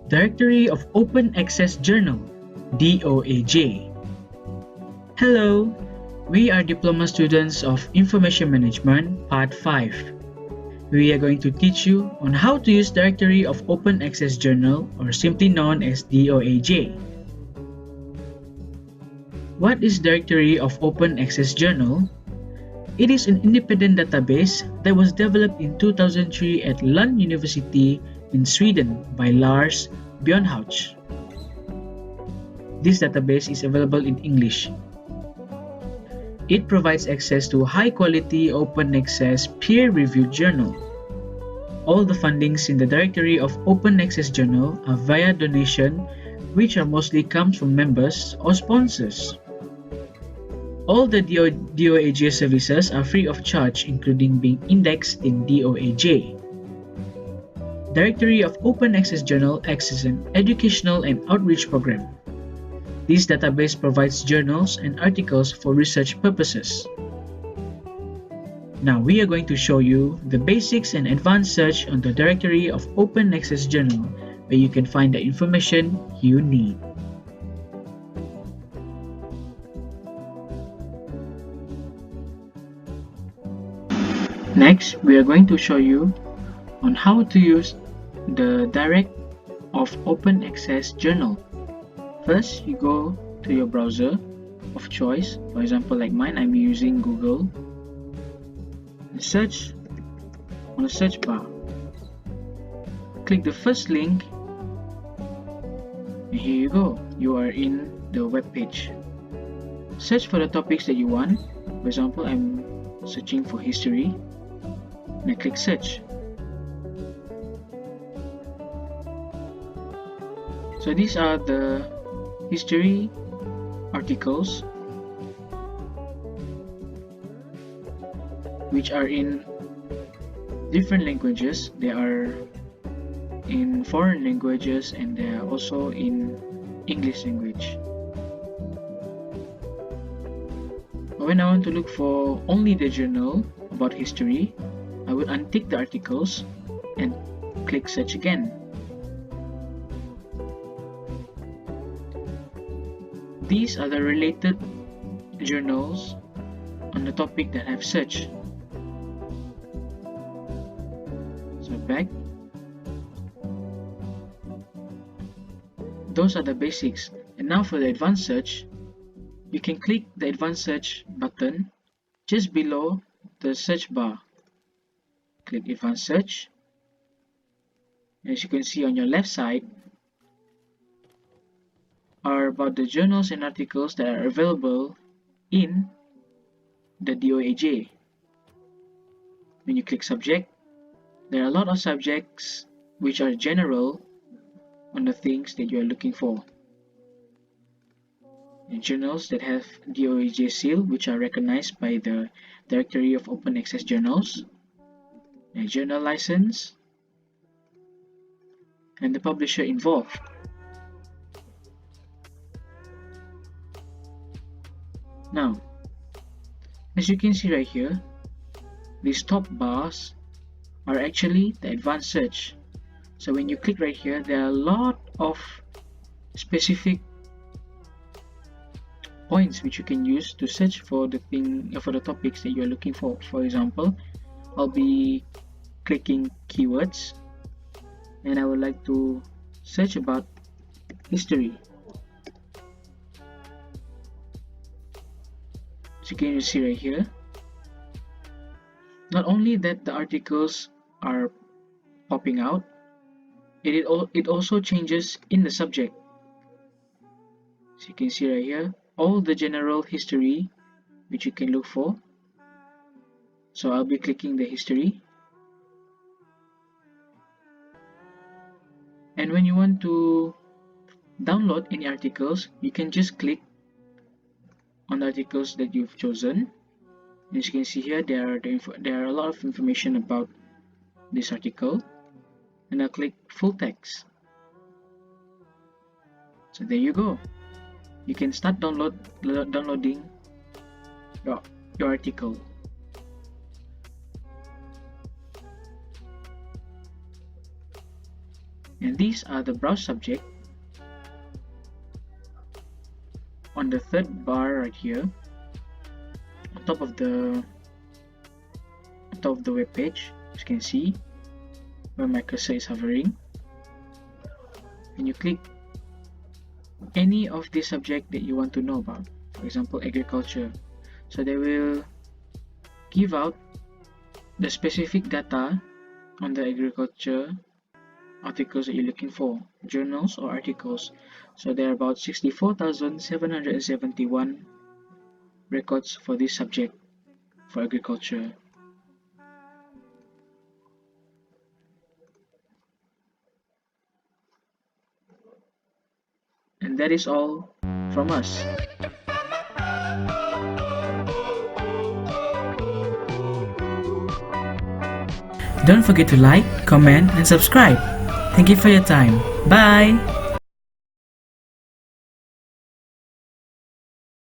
Directory of Open Access Journal, D.O.A.J. Hello, we are Diploma students of Information Management, Part 5. We are going to teach you on how to use Directory of Open Access Journal, or simply known as D.O.A.J. What is Directory of Open Access Journal? It is an independent database that was developed in 2003 at Lund University in Sweden by Lars Björnhauch. This database is available in English. It provides access to high-quality, open-access, peer-reviewed journal. All the fundings in the Directory of Open Access Journal are via donation, which are mostly comes from members or sponsors. All the D.O.A.J services are free of charge, including being indexed in D.O.A.J. Directory of Open Access Journal acts as an educational and outreach program. This database provides journals and articles for research purposes. Now we are going to show you the basics and advanced search on the Directory of Open Access Journal, where you can find the information you need. Next, we are going to show you on how to use the Direct of Open Access Journal. First, you go to your browser of choice. For example, like mine, I'm using Google. Search on the search bar. Click the first link, and here you go. You are in the web page. Search for the topics that you want. For example, I'm searching for history, and I click search. So these are the history articles which are in different languages. They are in foreign languages and they are also in English language. When I want to look for only the journal about history, I will untick the articles and click search again. These are the related journals on the topic that I've searched. So back. Those are the basics. And now for the advanced search, you can click the advanced search button just below the search bar. Click advanced search. As you can see on your left side are about the journals and articles that are available in the D.O.A.J. When you click subject, there are a lot of subjects which are general on the things that you are looking for. And journals that have D.O.A.J seal, which are recognized by the Directory of Open Access Journals, a journal license, and the publisher involved. Now, as you can see right here, these top bars are actually the advanced search. So when you click right here, there are a lot of specific points which you can use to search for the topics that you are looking for. For example, I'll be clicking keywords and I would like to search about history. So you can see right here, not only that the articles are popping out, it also changes in the subject. So you can see right here all the general history which you can look for. So I'll be clicking the history, and when you want to download any articles, you can just click on the articles that you've chosen. As you can see here, there are a lot of information about this article, and I'll click full text. So there you go. You can start downloading your article. And these are the browse subject. On the third bar right here, on top of the web page, as you can see where my cursor is hovering, and you click any of the subject that you want to know about. For example, agriculture. So they will give out the specific data on the agriculture articles that you're looking for, journals or articles. So there are about 64,771 records for this subject for agriculture. And that is all from us. Don't forget to like, comment, and subscribe. Thank you for your time. Bye!